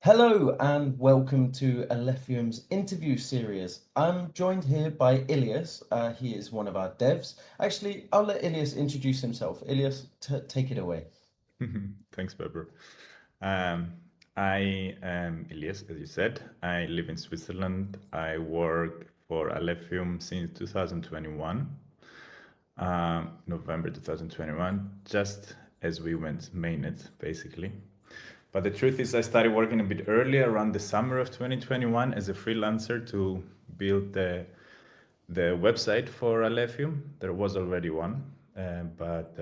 Hello and welcome to Alephium's interview series. I'm joined here by Ilias. He is one of our devs. Actually, I'll let Ilias introduce himself. Ilias, take it away. Thanks, Pepper. Um, I am Ilias, as you said. I live in Switzerland. I work for Alephium since 2021, November 2021, just as we went mainnet, basically. But the truth is, I started working a bit earlier, around the summer of 2021, as a freelancer to build the website for Alephium. There was already one, but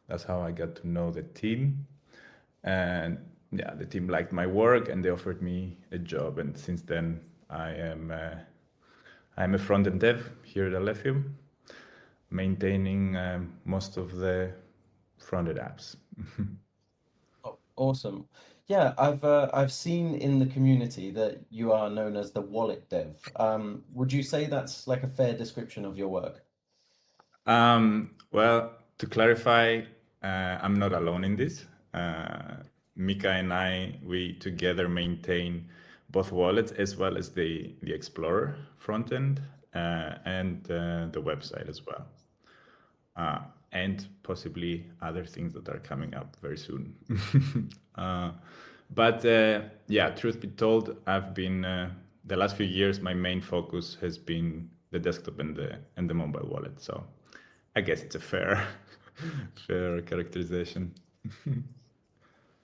that's how I got to know the team. And yeah, the team liked my work and they offered me a job. And since then, I'm a front-end dev here at Alephium, maintaining most of the front-end apps. Oh, awesome. Yeah, I've seen in the community that you are known as the wallet dev. Would you say that's like a fair description of your work? Well, to clarify, I'm not alone in this. Mika and we together maintain both wallets as well as the Explorer front end and the website as well. And possibly other things that are coming up very soon. uh, but yeah, truth be told, I've been the last few years. My main focus has been the desktop and the mobile wallet. So I guess it's a fair fair characterization.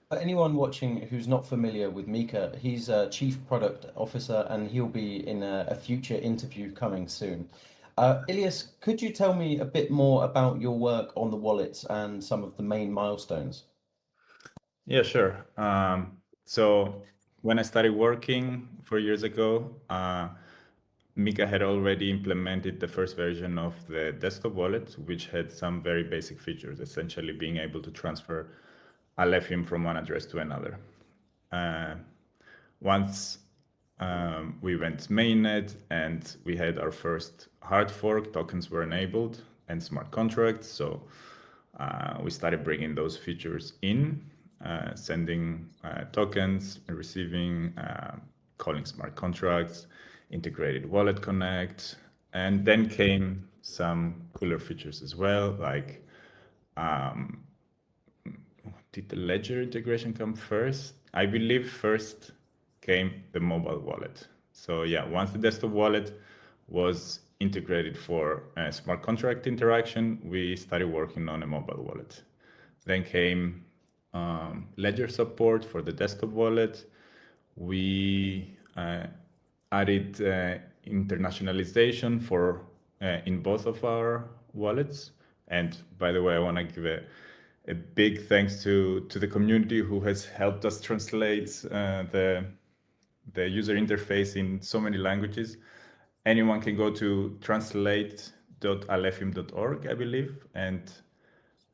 For anyone watching who's not familiar with Mika, he's a Chief Product Officer and he'll be in a future interview coming soon. Ilias, could you tell me a bit more about your work on the wallets and some of the main milestones? Yeah, sure. So when I started working 4 years ago, Mika had already implemented the first version of the desktop wallet, which had some very basic features, essentially being able to transfer Alephium from one address to another. Uh, Once we went mainnet and we had our first hard fork, tokens were enabled and smart contracts. So we started bringing those features in, sending tokens, receiving, calling smart contracts, integrated wallet connect, and then came some cooler features as well, like did the ledger integration come first? I believe first came the mobile wallet. So yeah, once the desktop wallet was integrated for smart contract interaction, we started working on a mobile wallet. Then came ledger support for the desktop wallet. We added internationalization for in both of our wallets. And by the way, I want to give a big thanks to the community who has helped us translate the user interface in so many languages. Anyone can go to translate.alephium.org, I believe, and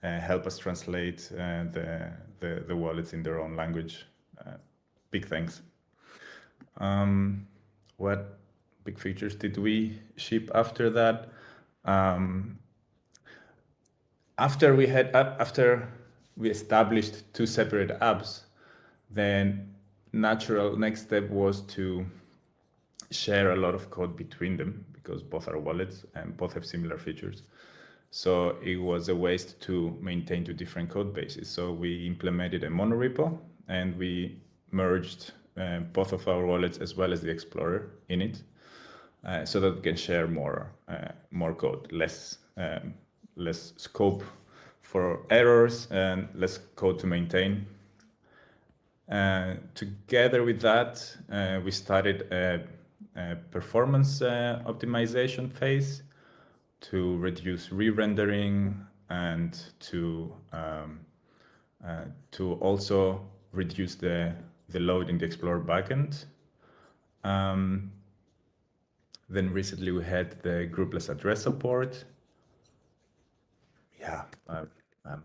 help us translate the wallets in their own language. Big thanks. What big features did we ship after that? Um, after we established two separate apps, then natural next step was to share a lot of code between them because both are wallets and both have similar features. So it was a waste to maintain two different code bases. So we implemented a monorepo and we merged both of our wallets as well as the Explorer in it, so that we can share more code, less scope for errors and less code to maintain. Together with that, we started a performance optimization phase to reduce re-rendering and to also reduce the load in the Explorer backend. Then recently we had the groupless address support. Yeah, I'm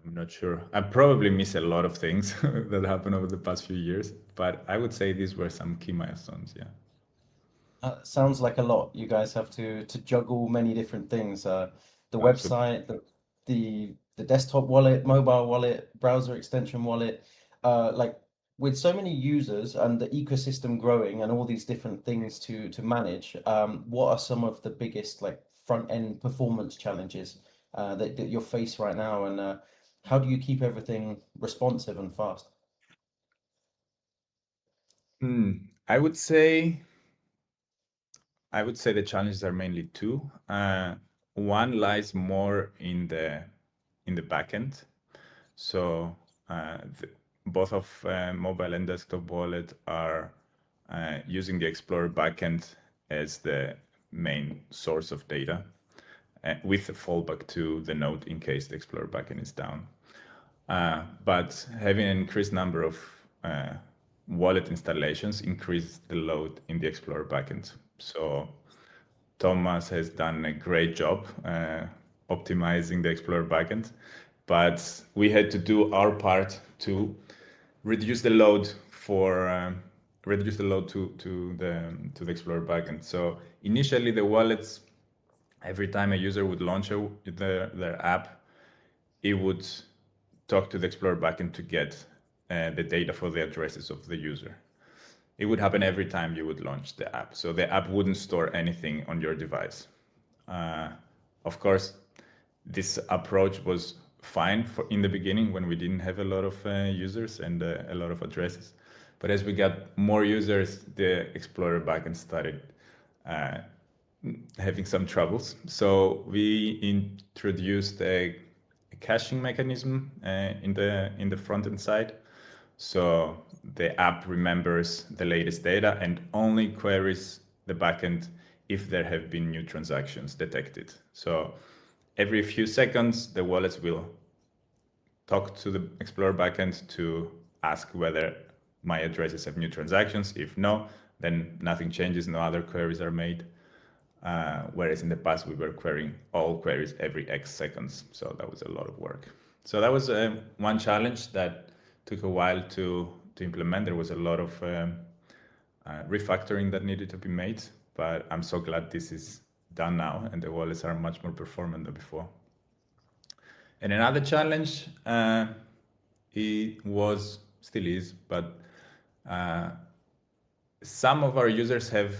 not sure. I probably miss a lot of things that happened over the past few years, but I would say these were some key milestones. Yeah. Sounds like a lot. You guys have to juggle many different things. The Absolutely. website, the desktop wallet, mobile wallet, browser extension wallet. Like with so many users and the ecosystem growing and all these different things to manage, what are some of the biggest like front end performance challenges that you're faced right now, and how do you keep everything responsive and fast? I would say the challenges are mainly two. One lies more in the backend. So both of mobile and desktop wallet are using the Explorer backend as the main source of data, with a fallback to the node in case the Explorer backend is down. But having an increased number of wallet installations increases the load in the Explorer backend. So Thomas has done a great job optimizing the Explorer backend, but we had to do our part to reduce the load to the Explorer backend. So initially, the wallets, every time a user would launch their app, it would talk to the Explorer backend to get the data for the addresses of the user. It would happen every time you would launch the app. So the app wouldn't store anything on your device. Of course, this approach was fine in the beginning when we didn't have a lot of users and a lot of addresses. But as we got more users, the Explorer backend started having some troubles. So we introduced a caching mechanism in the front-end side. So the app remembers the latest data and only queries the backend if there have been new transactions detected. So every few seconds, the wallets will talk to the Explorer backend to ask whether my addresses have new transactions. If no, then nothing changes, no other queries are made. Whereas in the past, we were querying all queries every X seconds. So that was a lot of work. So that was one challenge that took a while to implement. There was a lot of refactoring that needed to be made, but I'm so glad this is done now and the wallets are much more performant than before. And another challenge, still is, but some of our users have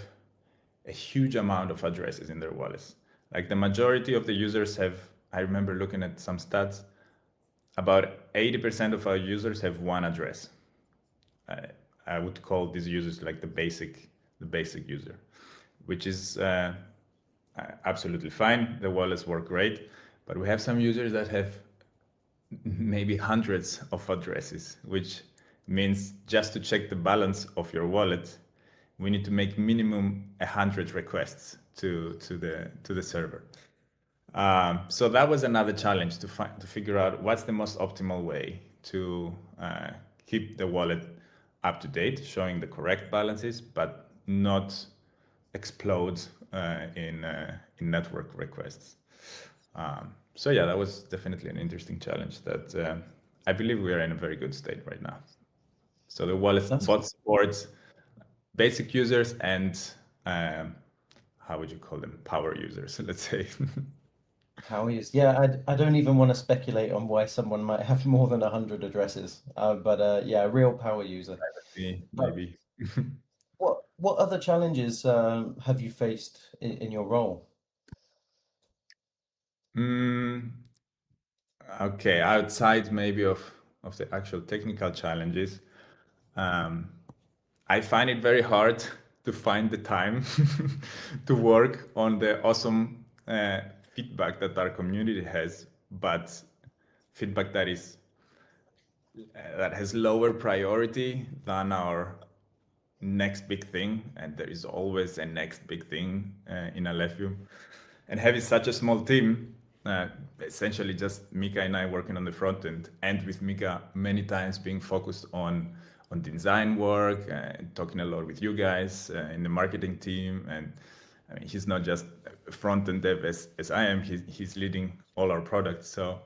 a huge amount of addresses in their wallets. Like the majority of the users have, I remember looking at some stats, about 80% of our users have one address. I would call these users like the basic user, which is absolutely fine. The wallets work great, but we have some users that have maybe hundreds of addresses, which means just to check the balance of your wallet, we need to make minimum 100 requests to the server. So that was another challenge to figure out what's the most optimal way to keep the wallet up to date, showing the correct balances, but not explode in network requests. So yeah, that was definitely an interesting challenge that I believe we are in a very good state right now. So the wallet bot supports basic users and how would you call them? Power users, let's say. How is, yeah, I don't even want to speculate on why someone might have more than 100 addresses, but yeah, a real power user. Maybe. What other challenges have you faced in your role? Okay, outside maybe of the actual technical challenges, I find it very hard to find the time to work on the awesome feedback that our community has, but feedback that has lower priority than our next big thing, and there is always a next big thing in Alephium. And having such a small team, essentially just Mika and I working on the front end, and with Mika many times being focused on design work and talking a lot with you guys in the marketing team. And I mean, he's not just front-end dev as I am, he's leading all our products. So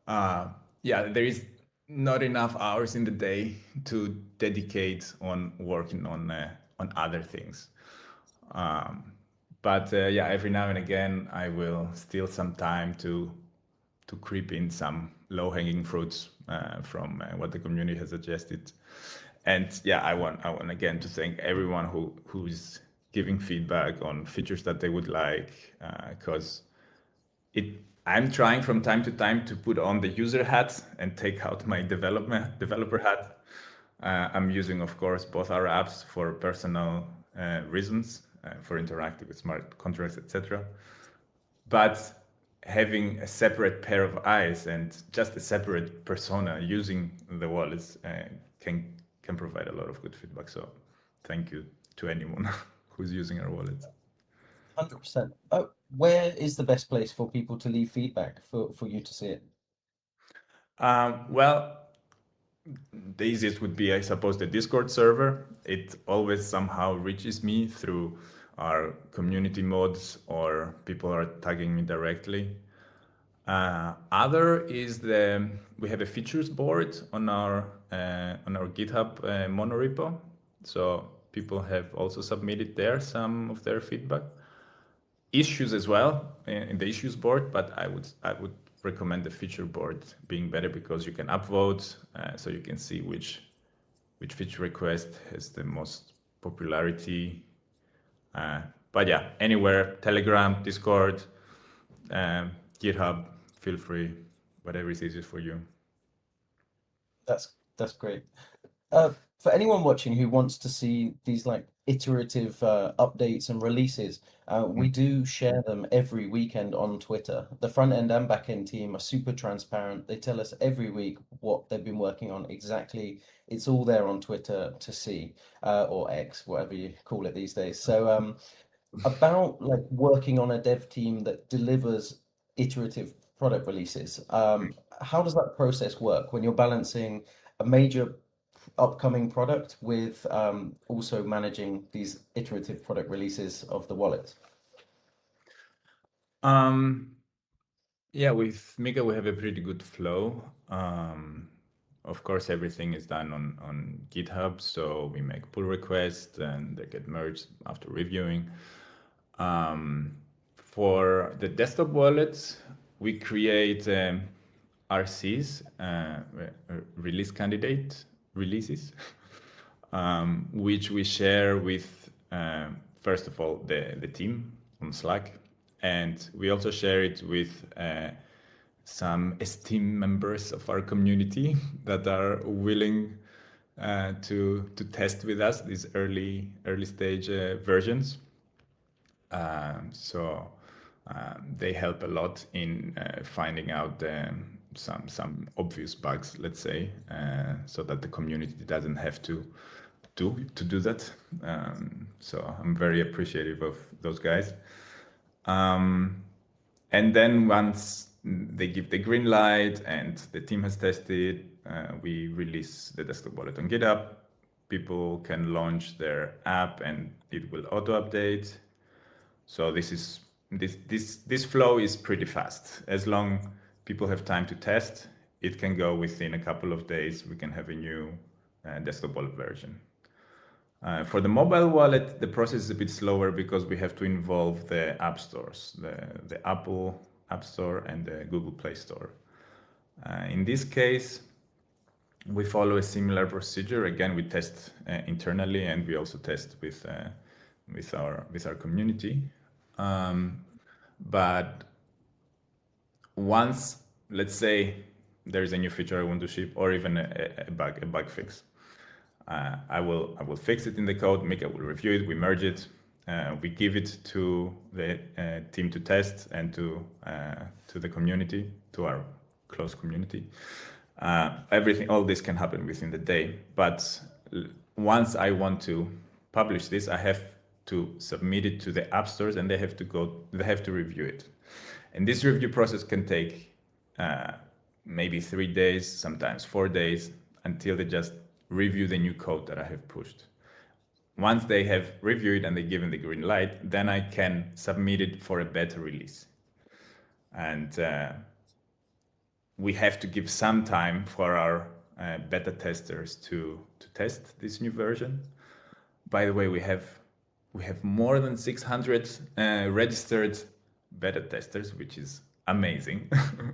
yeah, there is not enough hours in the day to dedicate on working on other things. But yeah, every now and again, I will steal some time to creep in some low-hanging fruits from what the community has suggested. And yeah, I want again to thank everyone who's giving feedback on features that they would like, because it I'm trying from time to time to put on the user hat and take out my developer hat. I'm using, of course, both our apps for personal reasons, for interacting with smart contracts, etc. But having a separate pair of eyes and just a separate persona using the wallets can provide a lot of good feedback. So thank you to anyone who's using our wallets. 100%. Where is the best place for people to leave feedback for you to see it? Well, the easiest would be, I suppose, the Discord server. It always somehow reaches me through our community mods or people are tagging me directly. Other is we have a features board on our GitHub monorepo, so people have also submitted there some of their feedback, issues as well in the issues board. But I would recommend the feature board being better because you can upvote, so you can see which feature request has the most popularity. But yeah, anywhere, Telegram, Discord, GitHub, feel free, whatever is easiest for you. That's great. For anyone watching who wants to see these like iterative updates and releases, we do share them every weekend on Twitter. The front end and back end team are super transparent. They tell us every week what they've been working on exactly. It's all there on Twitter to see, or X, whatever you call it these days. So about like working on a dev team that delivers iterative product releases. How does that process work when you're balancing a major upcoming product with also managing these iterative product releases of the wallet? Um, yeah, with Mika, we have a pretty good flow. Of course, everything is done on GitHub, so we make pull requests and they get merged after reviewing. For the desktop wallets, we create RCs, release candidate releases, which we share with, first of all, the team on Slack. And we also share it with some esteemed members of our community that are willing to test with us these early stage versions. So they help a lot in finding out some obvious bugs, let's say, so that the community doesn't have to do that. So I'm very appreciative of those guys. And then once they give the green light and the team has tested, we release the desktop wallet on GitHub. People can launch their app and it will auto update. So this flow is pretty fast. As long people have time to test, it can go within a couple of days. We can have a new desktop wallet version. For the mobile wallet, the process is a bit slower because we have to involve the app stores, the Apple App Store and the Google Play Store. In this case, we follow a similar procedure. Again, we test internally and we also test with our community. But once, let's say, there is a new feature I want to ship, or even a bug fix, I will fix it in the code. Mika will review it. We merge it. We give it to the team to test and to the community, to our close community. All this can happen within the day. But once I want to publish this, I have to submit it to the app stores, and they have to review it. And this review process can take maybe 3 days, sometimes 4 days, until they just review the new code that I have pushed. Once they have reviewed and they given the green light, then I can submit it for a beta release. And we have to give some time for our beta testers to test this new version. By the way, we have more than 600 registered beta testers, which is amazing.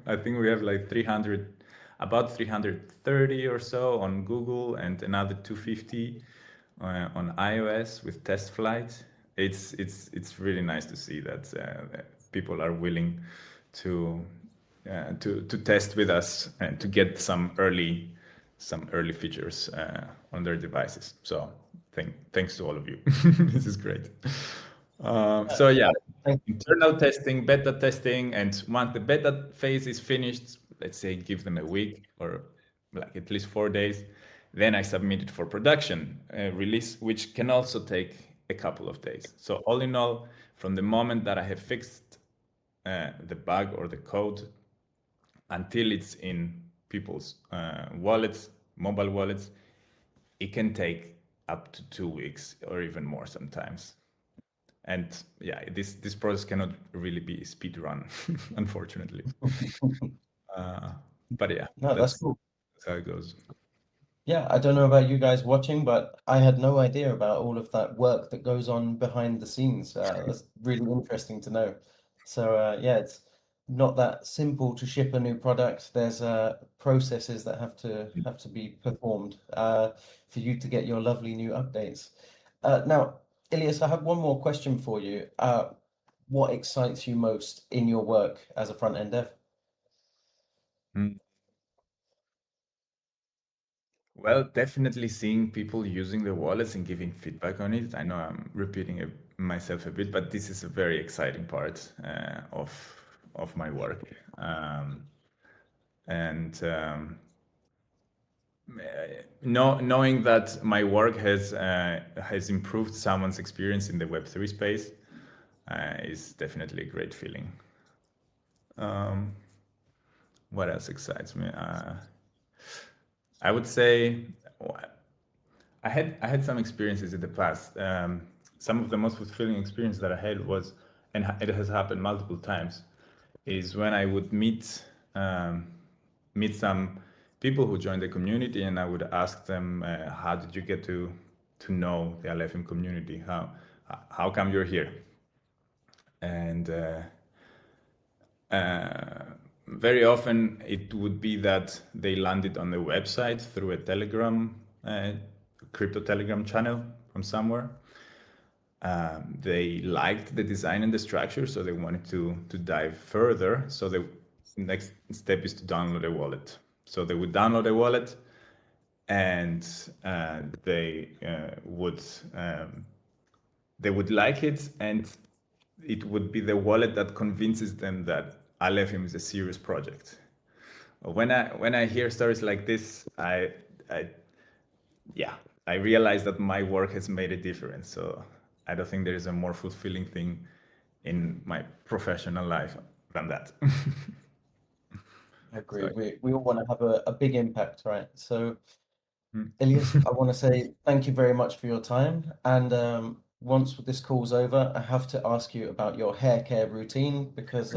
I think we have like 300 about 330 or so on Google and another 250 on iOS with test flight. It's really nice to see that people are willing to to test with us and to get some early features on their devices. So thanks to all of you. This is great. So yeah, Thank internal testing, beta testing, and once the beta phase is finished, let's say give them a week or like at least 4 days, then I submit it for production release, which can also take a couple of days. So all in all, from the moment that I have fixed the bug or the code until it's in people's wallets, mobile wallets, it can take up to 2 weeks or even more sometimes. And yeah, this process cannot really be speed run, unfortunately. But yeah, No, that's cool. that's how it goes. Yeah, I don't know about you guys watching, but I had no idea about all of that work that goes on behind the scenes. That's really interesting to know. So yeah, it's not that simple to ship a new product. There's processes that have to be performed for you to get your lovely new updates. Now, Ilias, I have one more question for you. What excites you most in your work as a front-end dev? Mm. Well, definitely seeing people using the wallets and giving feedback on it. I know I'm repeating myself a bit, but this is a very exciting part of my work. And knowing that my work has improved someone's experience in the Web3 space is definitely a great feeling. What else excites me? I would say I had some experiences in the past. Some of the most fulfilling experience that I had was, and it has happened multiple times, is when I would meet some people who joined the community, and I would ask them, "How did you get to know the Alephium community? How come you're here?" And very often it would be that they landed on the website through a Telegram, crypto Telegram channel from somewhere. They liked the design and the structure, so they wanted to dive further. So the next step is to download a wallet. So they would download a wallet, and they would like it, and it would be the wallet that convinces them that Alephium is a serious project. When I hear stories like this, I yeah, I realize that my work has made a difference. So I don't think there is a more fulfilling thing in my professional life than that. I agree. So, We all want to have a big impact, right? So mm, Ilias, I want to say thank you very much for your time. And once this call's over, I have to ask you about your hair care routine because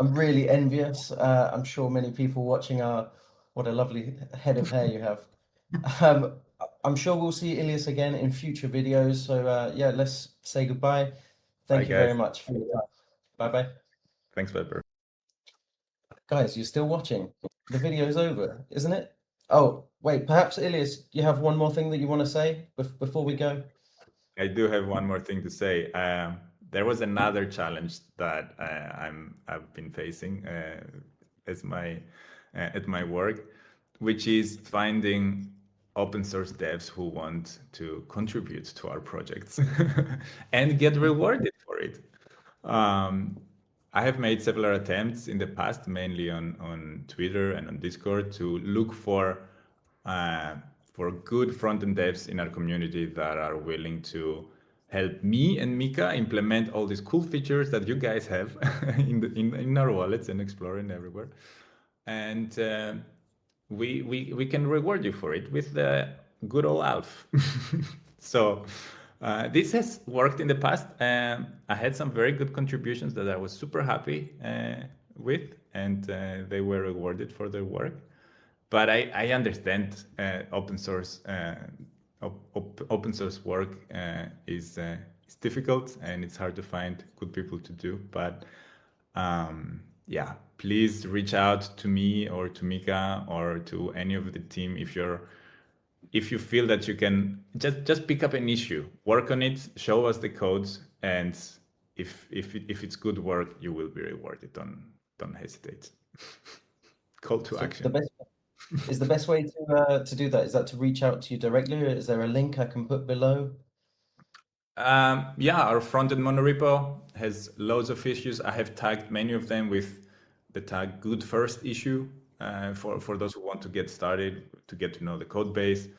I'm really envious. I'm sure many people watching are, what a lovely head of hair you have. Um, I'm sure we'll see Ilias again in future videos. So yeah, let's say goodbye. bye, Thank you very guys. much for your time. Bye bye. Thanks, Pepper. Guys, you're still watching. The video's over, isn't it? Oh, wait, perhaps Ilias, you have one more thing that you want to say before we go? I do have one more thing to say. There was another challenge that I've been facing as my at my work, which is finding open source devs who want to contribute to our projects and get rewarded for it. Um, I have made several attempts in the past, mainly on Twitter and on Discord, to look uh, for good front-end devs in our community that are willing to help me and Mika implement all these cool features that you guys have in our wallets and exploring everywhere. And we can reward you for it with the good old Alf. So this has worked in the past. I had some very good contributions that I was super happy with, and they were rewarded for their work. But I understand open source work is difficult, and it's hard to find good people to do. But yeah, please reach out to me or to Mika or to any of the team if you feel that you can just pick up an issue, work on it, show us the codes, and if it's good work, you will be rewarded. Don't hesitate. Call to So action. the best way to do that, is that to reach out to you directly, or is there a link I can put below? Yeah, our frontend monorepo has loads of issues. I have tagged many of them with the tag good first issue for those who want to get started, to get to know the code base.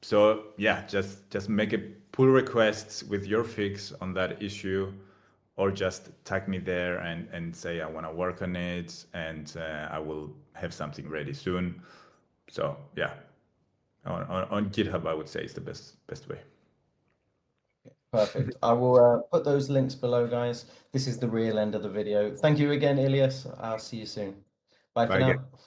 So yeah, just make a pull request with your fix on that issue, or just tag me there and say I want to work on it, and I will have something ready soon. So yeah, on GitHub, I would say is the best way. Perfect. I will put those links below, guys. This is the real end of the video. Thank you again, Ilias. I'll see you soon. Bye for Bye, guys. now.